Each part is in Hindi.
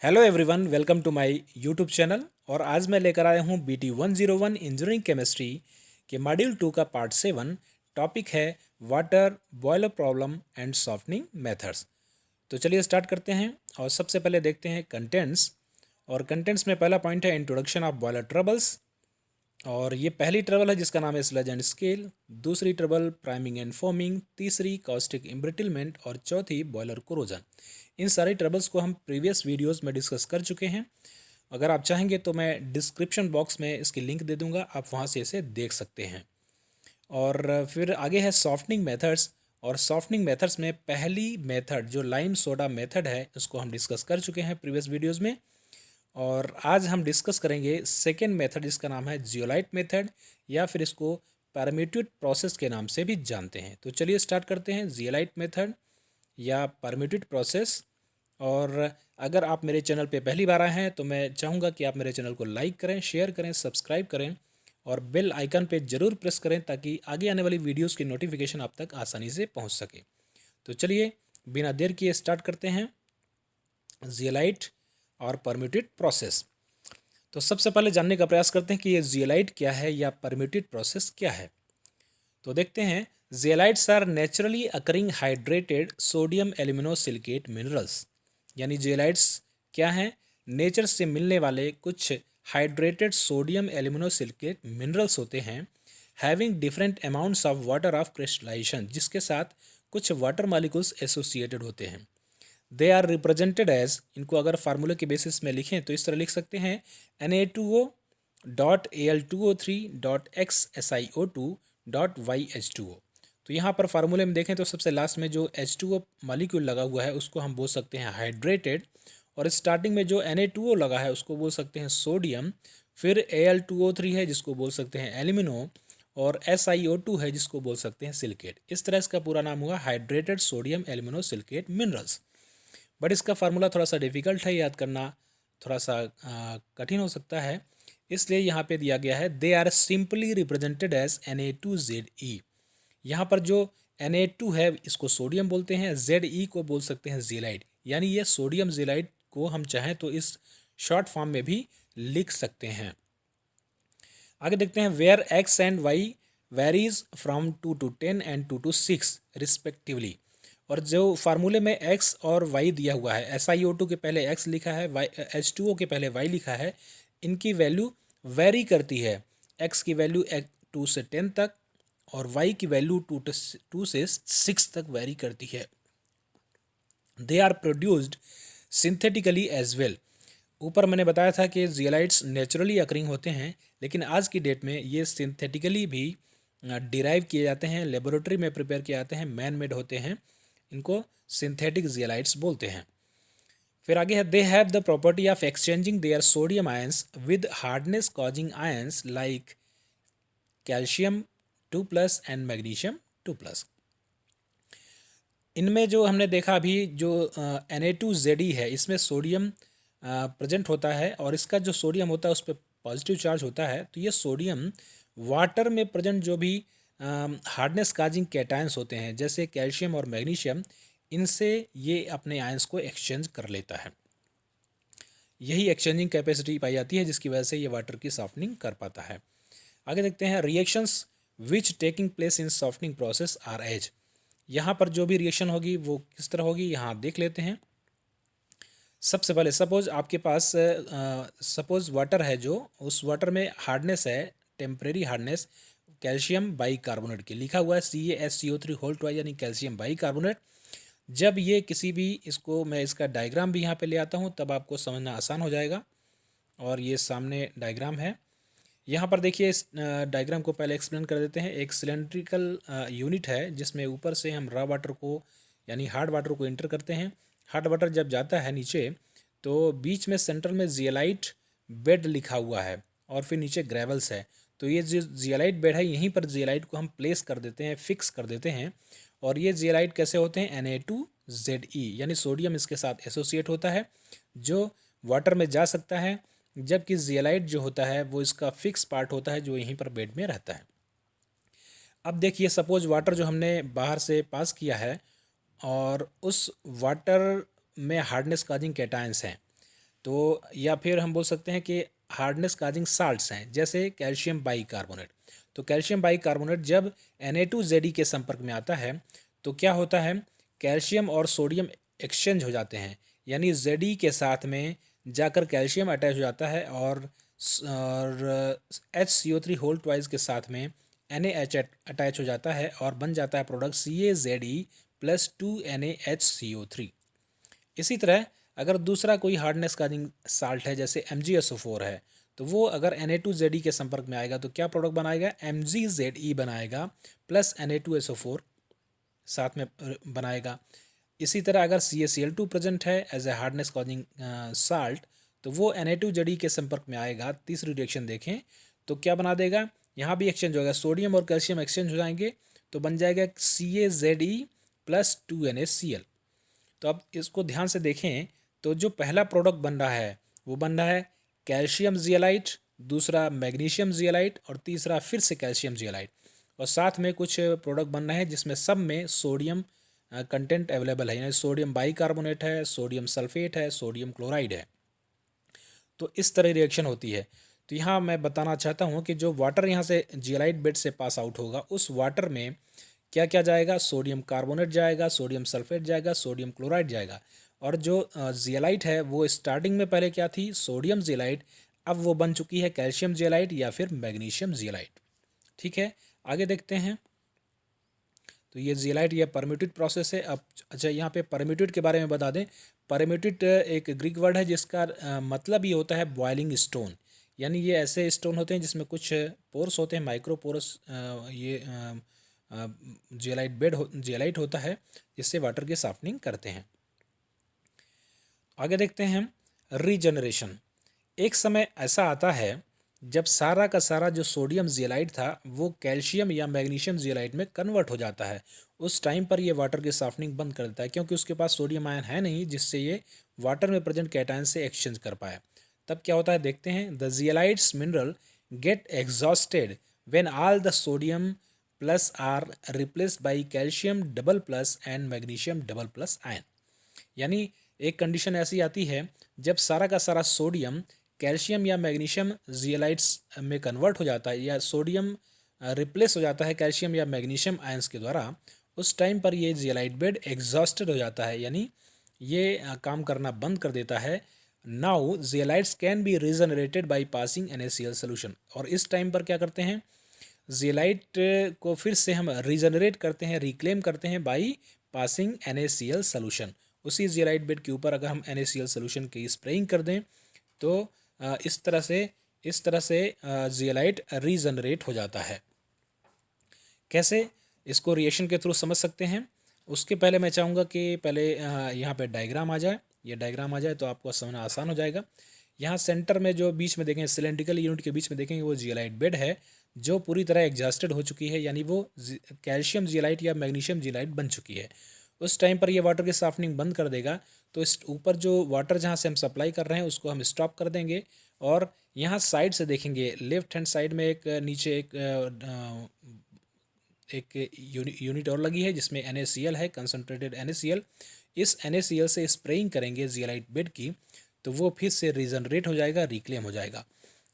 Hello everyone, welcome to my YouTube channel. और आज मैं लेकर आया हूँ BT 101 इंजीनियरिंग केमिस्ट्री के मॉड्यूल 2 का पार्ट 7। टॉपिक है water boiler problem and softening methods. तो चलिए स्टार्ट करते हैं और सबसे पहले देखते हैं कंटेंट्स। और कंटेंट्स में पहला पॉइंट है इंट्रोडक्शन ऑफ बॉयलर ट्रबल्स। और ये पहली ट्रबल है जिसका नाम है स्लज एंड स्केल, दूसरी ट्रबल प्राइमिंग एंड फोमिंग, तीसरी कॉस्टिक इम्ब्रिटलमेंट और चौथी बॉयलर कोरोजन। इन सारी ट्रबल्स को हम प्रीवियस वीडियोस में डिस्कस कर चुके हैं। अगर आप चाहेंगे तो मैं डिस्क्रिप्शन बॉक्स में इसकी लिंक दे दूंगा, आप वहाँ से इसे देख सकते हैं। और फिर आगे है सॉफ्टनिंग मेथड्स। और सॉफ्टनिंग मेथड्स में पहली मेथड जो लाइम सोडा मेथड है उसको हम डिस्कस कर चुके हैं प्रीवियस वीडियोज़ में। और आज हम डिस्कस करेंगे सेकेंड मेथड जिसका नाम है जियोलाइट मेथड, या फिर इसको परम्यूटेड प्रोसेस के नाम से भी जानते हैं। तो चलिए स्टार्ट करते हैं जियोलाइट मेथड या परम्यूटेड प्रोसेस। और अगर आप मेरे चैनल पे पहली बार आए हैं तो मैं चाहूँगा कि आप मेरे चैनल को लाइक करें, शेयर करें, सब्सक्राइब करें और बेल आइकन पे ज़रूर प्रेस करें ताकि आगे आने वाली वीडियोस की नोटिफिकेशन आप तक आसानी से पहुंच सके। तो चलिए बिना देर किए स्टार्ट करते हैं जियोलाइट और परम्यूटेड प्रोसेस। तो सबसे पहले जानने का प्रयास करते हैं कि ये जियोलाइट क्या है या परम्यूटेड प्रोसेस क्या है। तो देखते हैं, zeolites are naturally occurring hydrated sodium aluminosilicate minerals. यानी जियोलाइट्स क्या हैं? नेचर से मिलने वाले कुछ हाइड्रेटेड सोडियम एल्यूमिनोसिलिकेट मिनरल्स होते हैं, having different amounts of water of crystallisation, जिसके साथ कुछ वाटर मॉलिक्यूल्स एसोसिएटेड होते हैं। दे आर रिप्रेजेंटेड एज, इनको अगर फार्मूले के बेसिस में लिखें तो इस तरह लिख सकते हैं Na2O.Al2O3.xSiO2.YH2O। तो यहाँ पर फार्मूले में देखें तो सबसे लास्ट में जो H2O मॉलिक्यूल लगा हुआ है उसको हम बोल सकते हैं हाइड्रेटेड, और स्टार्टिंग में जो Na2O लगा है उसको बोल सकते हैं सोडियम, फिर Al2O3 है जिसको बोल सकते हैं एल्यूमिनो, और SiO2 है जिसको बोल सकते हैं सिलिकेट। इस तरह इसका पूरा नाम हुआ hydrated sodium alumino silicate minerals. But इसका फार्मूला थोड़ा सा डिफ़िकल्ट है, याद करना थोड़ा सा कठिन हो सकता है, इसलिए यहाँ पे दिया गया है they are simply represented as Na2Ze। यहाँ पर जो Na2 है इसको सोडियम बोलते हैं, Ze को बोल सकते हैं जेलाइट, यानी ये सोडियम जेलाइट को हम चाहें तो इस शॉर्ट फॉर्म में भी लिख सकते हैं। आगे देखते हैं where X and Y varies from 2 to 10 and 2 to 6 respectively. और जो फार्मूले में x और y दिया हुआ है, SiO2 के पहले x लिखा है, H2O के पहले y लिखा है, इनकी वैल्यू वेरी करती है। x की वैल्यू 2 से 10 तक और y की वैल्यू 2 से 6 तक वेरी करती है। They are produced synthetically as well. ऊपर मैंने बताया था कि जियोलाइट्स नेचुरली अकरिंग होते हैं, लेकिन आज की डेट में ये सिंथेटिकली भी डिराइव किए जाते हैं, लेबोरेटरी में प्रिपेयर किए जाते हैं, मैन मेड होते हैं, इनको सिंथेटिक जियोलाइट्स बोलते हैं। फिर आगे है they have the property of exchanging their sodium ions with hardness causing ions like calcium 2+ and magnesium 2+। इनमें जो हमने देखा अभी जो Na2Ze है इसमें सोडियम प्रेजेंट होता है, और इसका जो सोडियम होता है उस पर पॉजिटिव चार्ज होता है। तो ये सोडियम वाटर में प्रेजेंट जो भी हार्डनेस काजिंग कैटायंस होते हैं जैसे कैल्शियम और मैग्नीशियम, इनसे ये अपने आयंस को एक्सचेंज कर लेता है। यही एक्सचेंजिंग कैपेसिटी पाई जाती है जिसकी वजह से ये वाटर की सॉफ्टनिंग कर पाता है। आगे देखते हैं reactions which taking place in softening process are as. यहाँ पर जो भी रिएक्शन होगी वो किस तरह होगी यहाँ देख लेते हैं। सबसे पहले सपोज आपके पास सपोज वाटर है, जो उस वाटर में हार्डनेस है, temporary hardness calcium by carbonate की लिखा हुआ है CaSCO3 यानी कैल्शियम बाई कार्बोनेट। जब ये किसी भी, इसको मैं इसका डायग्राम भी यहाँ पे ले आता हूँ तब आपको समझना आसान हो जाएगा। और ये सामने डायग्राम है, यहाँ पर देखिए इस डायग्राम को पहले एक्सप्लेन कर देते हैं। एक सिलेंड्रिकल यूनिट है जिसमें ऊपर से हम रॉ वाटर को यानी हार्ड वाटर को इंटर करते हैं। हार्ड वाटर जब जाता है नीचे तो बीच में सेंटर में जियोलाइट बेड लिखा हुआ है और फिर नीचे ग्रेवल्स है। तो ये जो जियोलाइट बेड है यहीं पर जियोलाइट को हम प्लेस कर देते हैं, फिक्स कर देते हैं। और ये जियोलाइट कैसे होते हैं? Na2Ze यानी सोडियम इसके साथ एसोसिएट होता है जो वाटर में जा सकता है, जबकि जियोलाइट जो होता है वो इसका फिक्स पार्ट होता है जो यहीं पर बेड में रहता है। अब देखिए सपोज वाटर जो हमने बाहर से पास किया है और उस वाटर में हार्डनेस काजिंग कैटायंस हैं, तो या फिर हम बोल सकते हैं कि हार्डनेस काजिंग साल्ट्स हैं, जैसे कैल्शियम बाइकार्बोनेट। तो कैल्शियम बाइकार्बोनेट जब Na2Zd के संपर्क में आता है तो क्या होता है, कैल्शियम और सोडियम एक्सचेंज हो जाते हैं, यानी Zd के साथ में जाकर कैल्शियम अटैच हो जाता है और HCO3 होल ट्वाइस के साथ में NaH अटैच हो जाता है और बन जाता है प्रोडक्ट CaZe प्लस 2NaHCO3। इसी तरह अगर दूसरा कोई हार्डनेस काजिंग साल्ट है जैसे MgSO4 है, तो वो अगर Na2Zd के संपर्क में आएगा तो क्या प्रोडक्ट बनाएगा, MgZe बनाएगा प्लस Na2SO4 साथ में बनाएगा। इसी तरह अगर CaCl2 प्रेजेंट है as a hardness causing salt, तो वो Na2Zd के संपर्क में आएगा। तीसरी रिएक्शन देखें तो क्या बना देगा, यहाँ भी एक्सचेंज होगा, सोडियम और कैल्शियम एक्सचेंज हो जाएंगे तो बन जाएगा CaZe प्लस 2NaCl। तो अब इसको ध्यान से देखें तो जो पहला प्रोडक्ट बन रहा है वो बन रहा है कैल्शियम जियलाइट, दूसरा मैग्नीशियम जियलाइट और तीसरा फिर से कैल्शियम जियलाइट, और साथ में कुछ प्रोडक्ट बन रहे हैं जिसमें सब में सोडियम कंटेंट अवेलेबल है, यानी सोडियम बाइकार्बोनेट है, सोडियम सल्फेट है, सोडियम क्लोराइड है। तो इस तरह रिएक्शन होती है। तो यहाँ मैं बताना चाहता हूँ कि जो वाटर यहाँ से जियलाइट बेड से पास आउट होगा उस वाटर में क्या क्या जाएगा, सोडियम कार्बोनेट जाएगा, सोडियम सल्फेट जाएगा, सोडियम क्लोराइड जाएगा। और जो जियलाइट है वो स्टार्टिंग में पहले क्या थी, सोडियम जियलाइट, अब वो बन चुकी है कैल्शियम जियलाइट या फिर मैग्नीशियम जियलाइट। ठीक है, आगे देखते हैं। तो ये जियलाइट ये परम्यूटेड प्रोसेस है। अब अच्छा, यहाँ पे परम्यूटेड के बारे में बता दें। परम्यूटेड एक ग्रीक वर्ड है जिसका मतलब ये होता है बॉइलिंग स्टोन, यानी ये ऐसे स्टोन होते हैं जिसमें कुछ पोर्स होते हैं, माइक्रो पोरस, ये जियलाइट होता है जिससे वाटर की सॉफ्टनिंग करते हैं। आगे देखते हैं हम, रीजनरेशन। एक समय ऐसा आता है जब सारा का सारा जो सोडियम जियलाइट था वो कैल्शियम या मैग्नीशियम जियलाइट में कन्वर्ट हो जाता है। उस टाइम पर ये वाटर की सॉफ्टनिंग बंद कर देता है, क्योंकि उसके पास सोडियम आयन है नहीं जिससे ये वाटर में प्रेजेंट कैटायन से एक्सचेंज कर पाए। तब क्या होता है देखते हैं। The zeolites mineral get exhausted when all the sodium plus are replaced by calcium double plus and magnesium double plus ion. यानी एक कंडीशन ऐसी आती है जब सारा का सारा सोडियम कैल्शियम या मैग्नीशियम जियलाइट्स में कन्वर्ट हो जाता है या सोडियम रिप्लेस हो जाता है कैल्शियम या मैग्नीशियम आयंस के द्वारा, उस टाइम पर ये जियलाइट बेड एग्जॉस्टेड हो जाता है, यानी ये काम करना बंद कर देता है। Now zeolites can be regenerated by passing NaCl solution. और इस टाइम पर क्या करते हैं, जियलाइट को फिर से हम रीजनरेट करते हैं, रिक्लेम करते हैं बाई पासिंग NaCl सोल्यूशन। उसी जियलाइट बेड के ऊपर अगर हम NaCl सोल्यूशन की स्प्रेइंग कर दें तो इस तरह से जियलाइट रीजनरेट हो जाता है। कैसे, इसको रिएक्शन के थ्रू समझ सकते हैं। उसके पहले मैं चाहूँगा कि पहले यहाँ पे डायग्राम आ जाए, ये डायग्राम आ जाए तो आपको समझना आसान हो जाएगा। यहाँ सेंटर में जो बीच में देखें, सिलेंड्रिकल यूनिट के बीच में देखेंगे वो जियलाइट बेड है जो पूरी तरह एग्जॉस्टेड हो चुकी है, यानी वो कैल्शियम जियलाइट या मैग्नीशियम जियलाइट बन चुकी है। उस टाइम पर ये वाटर की सॉफ्टनिंग बंद कर देगा, तो इस ऊपर जो वाटर जहाँ से हम सप्लाई कर रहे हैं उसको हम स्टॉप कर देंगे। और यहाँ साइड से देखेंगे, लेफ्ट हैंड साइड में एक नीचे एक यूनिट और लगी है जिसमें NaCl है, कंसनट्रेटेड NaCl। इस NaCl से स्प्रेइंग करेंगे जियलाइट बेड की तो वो फिर से रीजनरेट हो जाएगा, रिक्लेम हो जाएगा।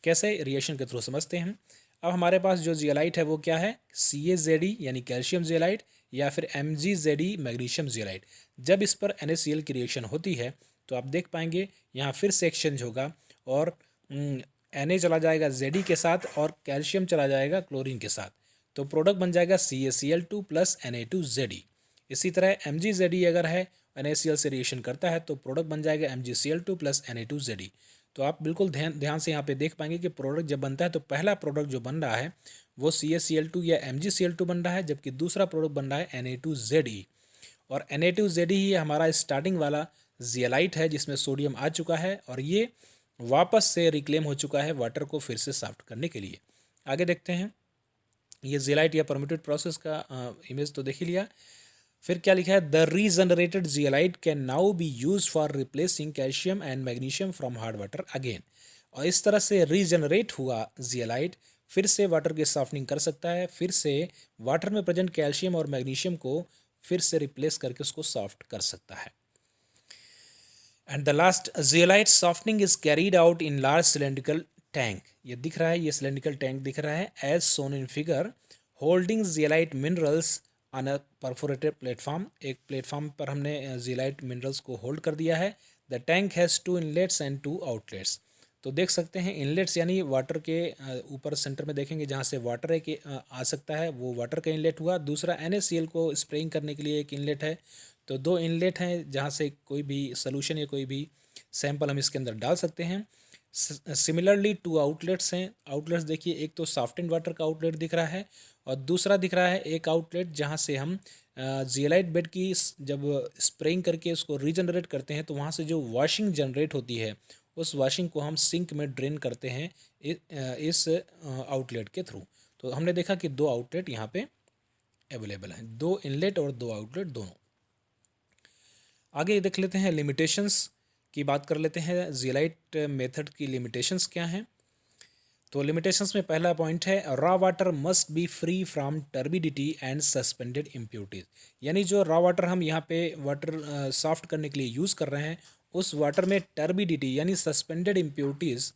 कैसे, रिएक्शन के थ्रू समझते हैं। अब हमारे पास जो जियलाइट है वो क्या है, CaZe यानी कैल्शियम जियलाइट या फिर MgZe मैग्नीशियम जियलाइट। जब इस पर NaCl की रिएक्शन होती है तो आप देख पाएंगे यहाँ फिर से एक्सचेंज होगा और Na चला जाएगा Zd के साथ और कैल्शियम चला जाएगा क्लोरीन के साथ, तो प्रोडक्ट बन जाएगा CaCl2 प्लस Na2Zd। इसी तरह MgZe अगर है NaCl से रिएक्शन करता है तो प्रोडक्ट बन जाएगा MgCl2 प्लस Na2Zd। तो आप बिल्कुल ध्यान से यहाँ पे देख पाएंगे कि प्रोडक्ट जब बनता है तो पहला प्रोडक्ट जो बन रहा है वो CaCl2 या MgCl2 बन रहा है, जबकि दूसरा प्रोडक्ट बन रहा है Na2Zd। और Na2Zd ही हमारा स्टार्टिंग वाला जियलाइट है जिसमें सोडियम आ चुका है और ये वापस से रिक्लेम हो चुका है वाटर को फिर से सॉफ्ट करने के लिए। आगे देखते हैं। ये जियलाइट या परम्यूटेड प्रोसेस का इमेज तो देख ही लिया। फिर क्या लिखा है, the regenerated zeolite can now be use for replacing calcium and magnesium from hard water again. और इस तरह से रीजनरेट हुआ जियलाइट फिर से वाटर की सॉफ्टनिंग कर सकता है, फिर से वाटर में प्रेजेंट कैल्शियम और मैग्नीशियम को फिर से रिप्लेस करके उसको सॉफ्ट कर सकता है। And the last, zeolite softening is carried out in large cylindrical tank. ये दिख रहा है, ये cylindrical tank दिख रहा है as shown in figure, holding zeolite minerals on a perforated platform. एक प्लेटफॉर्म पर हमने zeolite minerals को होल्ड कर दिया है. The tank has 2 inlets and 2 outlets. तो देख सकते हैं इनलेट्स यानी वाटर के ऊपर सेंटर में देखेंगे जहाँ से वाटर एक आ सकता है, वो वाटर का इनलेट हुआ. दूसरा NaCl को स्प्रेइंग करने के लिए एक इनलेट है. तो 2 इनलेट हैं जहाँ से कोई भी सोल्यूशन या कोई भी सैंपल हम इसके अंदर डाल सकते हैं. सिमिलरली 2 आउटलेट्स हैं. आउटलेट्स देखिए, एक तो सॉफ्ट एंड वाटर का आउटलेट दिख रहा है और दूसरा दिख रहा है एक आउटलेट जहाँ से हम जियोलाइट बेड की जब स्प्रेइंग करके उसको रीजनरेट करते हैं तो वहाँ से जो वॉशिंग जनरेट होती है उस वॉशिंग को हम सिंक में ड्रेन करते हैं इस आउटलेट के थ्रू. तो हमने देखा कि 2 आउटलेट यहाँ पे अवेलेबल हैं, 2 इनलेट और 2 आउटलेट दोनों. आगे देख लेते हैं लिमिटेशंस की बात कर लेते हैं. जियोलाइट मेथड की लिमिटेशंस क्या हैं? तो लिमिटेशंस में पहला पॉइंट है raw water must B free from turbidity and suspended impurities. यानी जो रॉ वाटर हम यहाँ पे वाटर सॉफ्ट करने के लिए यूज़ कर रहे हैं उस वाटर में टर्बिडिटी यानी सस्पेंडेड इम्प्योरिटीज़,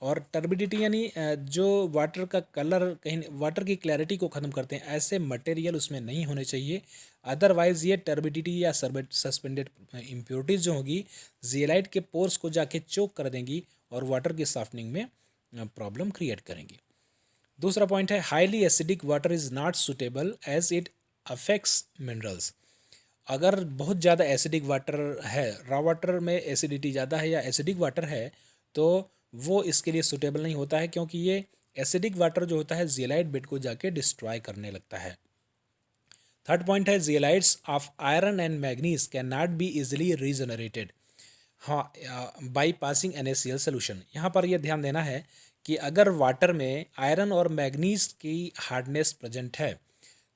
और टर्बिडिटी यानी जो वाटर का कलर, कहीं वाटर की क्लैरिटी को ख़त्म करते हैं, ऐसे मटेरियल उसमें नहीं होने चाहिए. अदरवाइज़ ये टर्बिडिटी या सस्पेंडेड इम्प्योरिटीज़ जो होगी जियोलाइट के पोर्स को जाके चोक कर देंगी और वाटर की सॉफ्टनिंग में प्रॉब्लम क्रिएट करेंगी. दूसरा पॉइंट है highly acidic water is not suitable as it affects minerals. अगर बहुत ज़्यादा एसिडिक वाटर है, रॉ वाटर में एसिडिटी ज़्यादा है या एसिडिक वाटर है, तो वो इसके लिए सुटेबल नहीं होता है क्योंकि ये एसिडिक वाटर जो होता है जियोलाइट बेड को जाके डिस्ट्रॉय करने लगता है. थर्ड पॉइंट है zeolites of iron and manganese can not be easily regenerated. हाँ, बाई पासिंग NaCl सोल्यूशन. यहाँ पर यह ध्यान देना है कि अगर वाटर में आयरन और मैग्नीज की हार्डनेस प्रेजेंट है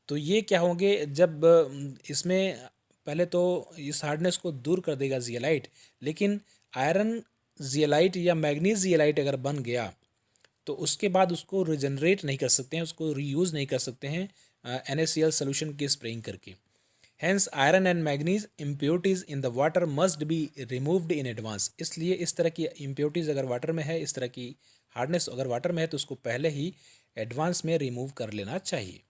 तो ये क्या होंगे, जब इसमें पहले तो इस हार्डनेस को दूर कर देगा जियोलाइट, लेकिन आयरन जियोलाइट या मैग्नीज जियोलाइट अगर बन गया तो उसके बाद उसको रिजनरेट नहीं कर सकते हैं, उसको रीयूज़ नहीं कर सकते हैं NaCl सोल्यूशन की स्प्रेइंग करके. Hence iron and manganese impurities in the water must be removed in advance. इसलिए इस तरह की इम्प्योरिटीज़ अगर वाटर में है, इस तरह की हार्डनेस अगर वाटर में है, तो उसको पहले ही एडवांस में रिमूव कर लेना चाहिए.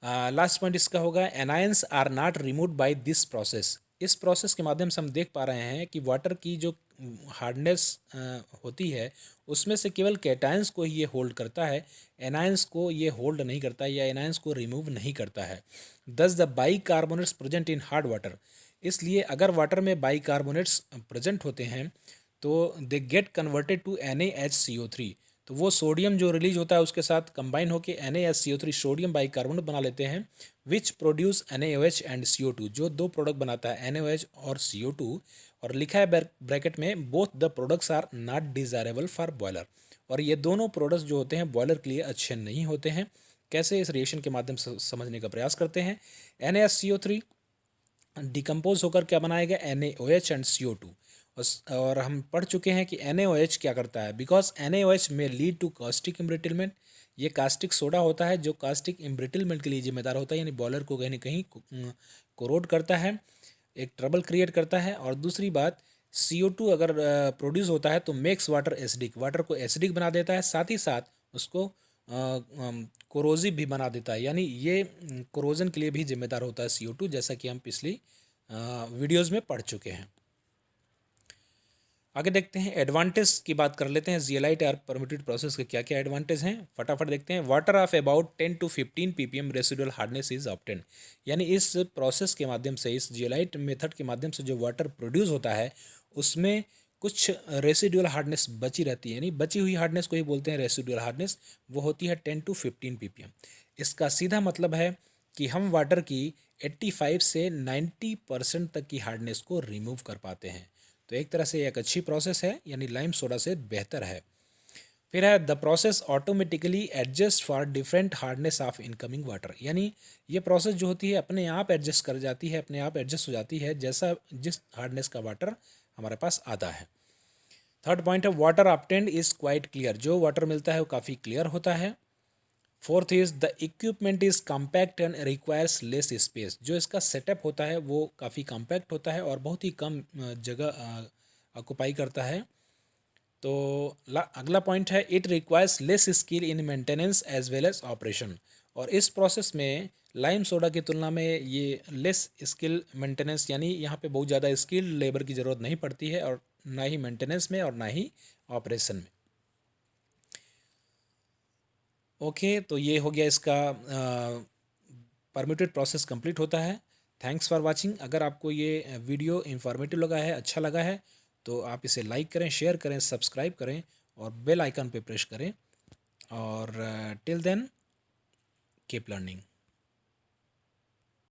लास्ट पॉइंट इसका होगा anions are not removed by this process. इस प्रोसेस के माध्यम से हम देख पा रहे हैं कि वाटर की जो हार्डनेस होती है उसमें से केवल कैटायंस को ही ये होल्ड करता है, एनायंस को ये होल्ड नहीं करता या एनायंस को रिमूव नहीं करता है. दस the bicarbonates present in hard water. इसलिए अगर वाटर में बाइकार्बोनेट्स प्रेजेंट होते हैं तो they get converted to NaHCO3. तो वो सोडियम जो रिलीज होता है उसके साथ कंबाइन होकर NaHCO3 सोडियम बाइकार्बोनेट बना लेते हैं, which produce NaOH and CO2, जो 2 प्रोडक्ट बनाता है NaOH और CO2. और लिखा है ब्रैकेट में both the products are not desirable for boiler. और ये दोनों प्रोडक्ट्स जो होते हैं बॉयलर के लिए अच्छे नहीं होते हैं. कैसे, इस रिएक्शन के माध्यम से समझने का प्रयास करते हैं. NaCO3 डिकम्पोज होकर क्या बनाएगा NaOH एंड CO2. और हम पढ़ चुके हैं कि NaOH क्या करता है, बिकॉज NaOH में लीड टू कास्टिक इम्ब्रिटलमेंट. ये कास्टिक सोडा होता है जो कास्टिक इम्ब्रिटलमेंट के लिए जिम्मेदार होता है, यानी बॉयलर को कहीं ना कहीं कोरोड करता है, एक ट्रबल क्रिएट करता है. और दूसरी बात, CO2 अगर प्रोड्यूस होता है तो मेक्स वाटर एसिडिक, वाटर को एसिडिक बना देता है, साथ ही साथ उसको कोरोजिव भी बना देता है, यानी ये कोरोजन के लिए भी जिम्मेदार होता है CO2, जैसा कि हम पिछली वीडियोज़ में पढ़ चुके हैं. आगे देखते हैं एडवांटेज की बात कर लेते हैं. जियोलाइट और परमिटेड प्रोसेस के क्या क्या एडवांटेज हैं, फटाफट देखते हैं. Water of about 10 to 15 ppm residual hardness is obtain. यानी इस प्रोसेस के माध्यम से, इस जियोलाइट मेथड के माध्यम से जो वाटर प्रोड्यूस होता है उसमें कुछ रेसिडुअल हार्डनेस बची रहती है, यानी बची हुई हार्डनेस को ही बोलते हैं रेसिडुअल हार्डनेस. वो होती है 10 to 15 ppm. इसका सीधा मतलब है कि हम वाटर की 85 से 90% तक की हार्डनेस को रिमूव कर पाते हैं. तो एक तरह से एक अच्छी प्रोसेस है, यानी लाइम सोडा से बेहतर है. फिर है the process automatically adjust for different hardness of incoming water. यानी ये प्रोसेस जो होती है अपने आप एडजस्ट कर जाती है, अपने आप एडजस्ट हो जाती है जैसा जिस हार्डनेस का वाटर हमारे पास आता है. थर्ड पॉइंट है water obtained is quite clear. जो वाटर मिलता है वो काफ़ी क्लियर होता है. Fourth is the equipment is compact and requires less space. जो इसका सेटअप होता है वो काफ़ी कॉम्पैक्ट होता है और बहुत ही कम जगह ऑक्यूपाई करता है। तो अगला पॉइंट है it requires less skill in maintenance as well as operation. और इस प्रोसेस में लाइम सोडा की तुलना में ये लेस स्किल मेंटेनेंस, यानी यहाँ पे बहुत ज़्यादा स्किल्ड लेबर की ज़रूरत नहीं पड़ती है, और ना ही मेंटेनेंस में और ना ही ऑपरेशन में। ओके, तो ये हो गया इसका परमिटेड प्रोसेस कंप्लीट होता है। Thanks for watching. अगर आपको ये वीडियो इंफॉर्मेटिव लगा है, अच्छा लगा है, तो आप इसे लाइक करें, शेयर करें, सब्सक्राइब करें और बेल आइकन पे प्रेस करें। और टिल देन कीप लर्निंग।